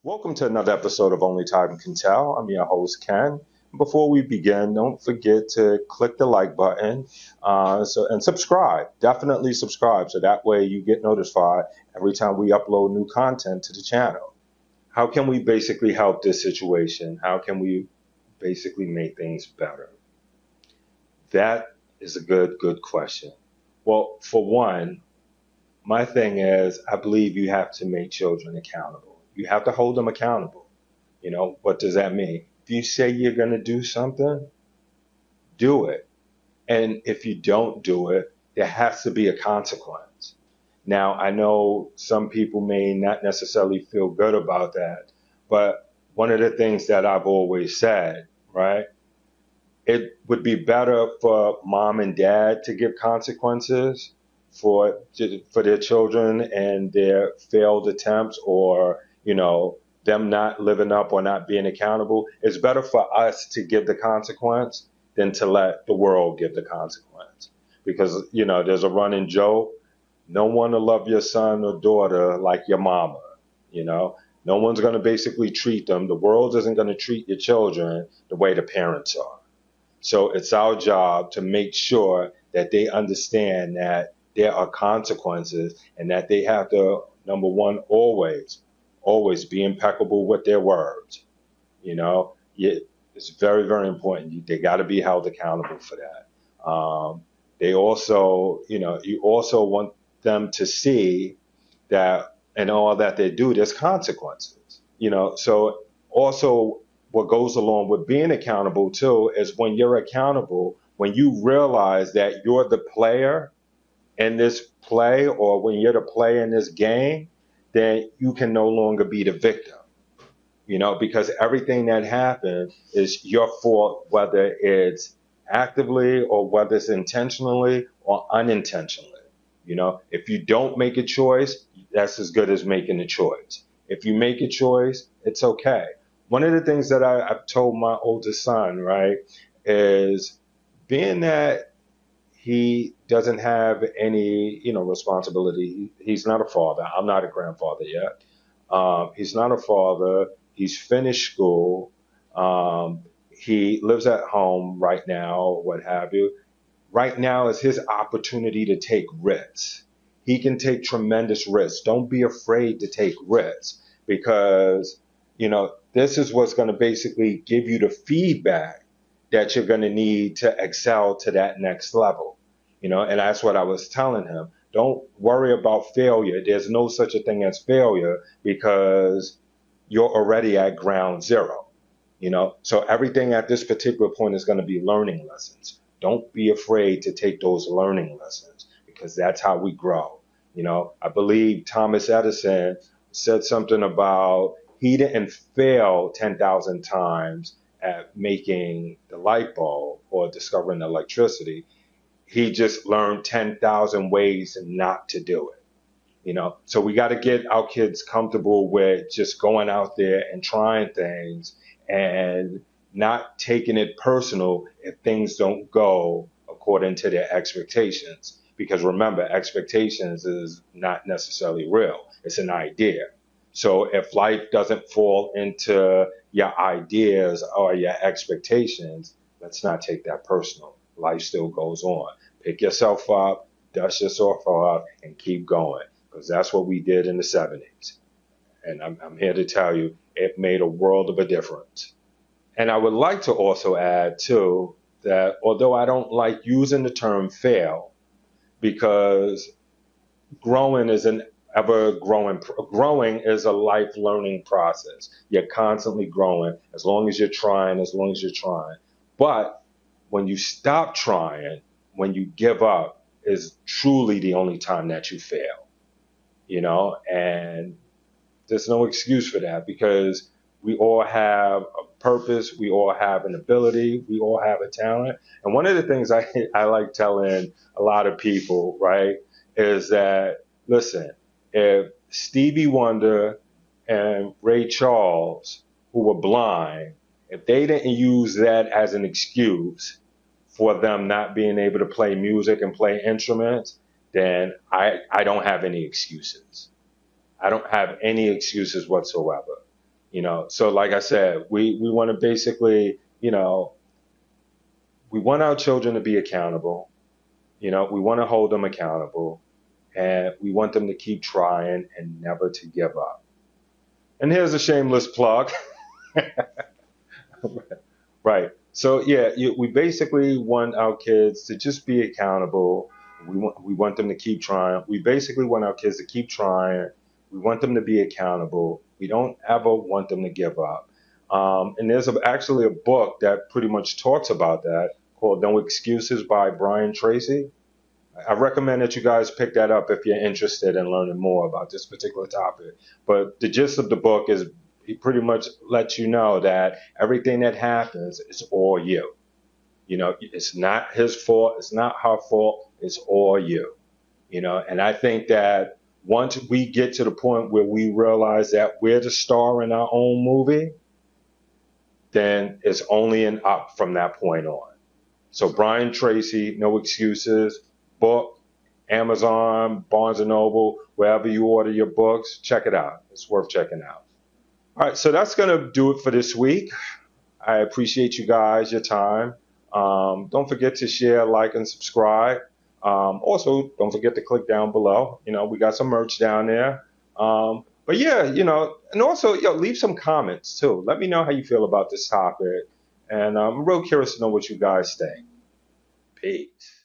Welcome to another episode of Only Time Can Tell. I'm your host, Ken. Before we begin, don't forget to click the like button and subscribe. Definitely subscribe so that way you get notified every time we upload new content to the channel. How can we basically help this situation? How can we basically make things better? That is a good question. Well, for one, my thing is I believe you have to make children accountable. You have to hold them accountable. What does that mean? If you say you're going to do something, do it. And if you don't do it, there has to be a consequence. Now, I know some people may not necessarily feel good about that, but one of the things that I've always said, right? It would be better for mom and dad to give consequences for their children and their failed attempts or them not living up or not being accountable. It's better for us to give the consequence than to let the world give the consequence, because there's a running joke: no one will love your son or daughter like your mama. No one's going to basically treat them. The world isn't going to treat your children the way the parents are. So it's our job to make sure that they understand that there are consequences and that they have to, number one, always be impeccable with their words. It's very, very important. They got to be held accountable for that. They also, you also want them to see that in all that they do, there's consequences. So also what goes along with being accountable too is when you're accountable, when you realize that you're the player in this play, or when you're the player in this game, then you can no longer be the victim. Because everything that happens is your fault, whether it's actively or whether it's intentionally or unintentionally. If you don't make a choice, that's as good as making a choice. If you make a choice, it's okay. One of the things that I've told my oldest son, right, is being that he doesn't have any, responsibility. He's not a father. I'm not a grandfather yet. He's not a father. He's finished school. He lives at home right now, what have you. Right now is his opportunity to take risks. He can take tremendous risks. Don't be afraid to take risks, because, this is what's going to basically give you the feedback that you're going to need to excel to that next level. And that's what I was telling him. Don't worry about failure. There's no such a thing as failure, because you're already at ground zero. So everything at this particular point is going to be learning lessons. Don't be afraid to take those learning lessons, because that's how we grow. I believe Thomas Edison said something about he didn't fail 10,000 times at making the light bulb or discovering electricity. He just learned 10,000 ways not to do it. So we got to get our kids comfortable with just going out there and trying things and not taking it personal if things don't go according to their expectations. Because remember, expectations is not necessarily real. It's an idea. So if life doesn't fall into your ideas or your expectations, let's not take that personal. Life still goes on. Pick yourself up, dust yourself off, and keep going. Because that's what we did in the 70s. And I'm here to tell you, it made a world of a difference. And I would like to also add, too, that although I don't like using the term fail, because growing is an growing is a life learning process. You're constantly growing as long as you're trying. But when you stop trying, when you give up, is truly the only time that you fail. And there's no excuse for that, because we all have a purpose, we all have an ability, we all have a talent. And one of the things I like telling a lot of people, right, is that, listen, if Stevie Wonder and Ray Charles, who were blind, if they didn't use that as an excuse for them not being able to play music and play instruments, then I don't have any excuses. I don't have any excuses whatsoever. So like I said, we want to basically, we want our children to be accountable. We want to hold them accountable, and we want them to keep trying and never to give up. And here's a shameless plug. Right. So yeah, we basically want our kids to just be accountable. We want them to keep trying. We basically want our kids to keep trying. We want them to be accountable. We don't ever want them to give up. And there's actually a book that pretty much talks about that called No Excuses by Brian Tracy. I recommend that you guys pick that up if you're interested in learning more about this particular topic. But the gist of the book is he pretty much lets you know that everything that happens is all you. It's not his fault, it's not her fault, it's all you. And I think that once we get to the point where we realize that we're the star in our own movie, then it's only an up from that point on. So Brian Tracy, No Excuses, book, Amazon, Barnes and Noble, wherever you order your books, check it out. It's worth checking out. All right, so that's going to do it for this week. I appreciate you guys, your time. Don't forget to share, like, and subscribe. Also, don't forget to click down below. We got some merch down there. But yeah, and also, leave some comments too. Let me know how you feel about this topic. And I'm real curious to know what you guys think. Peace.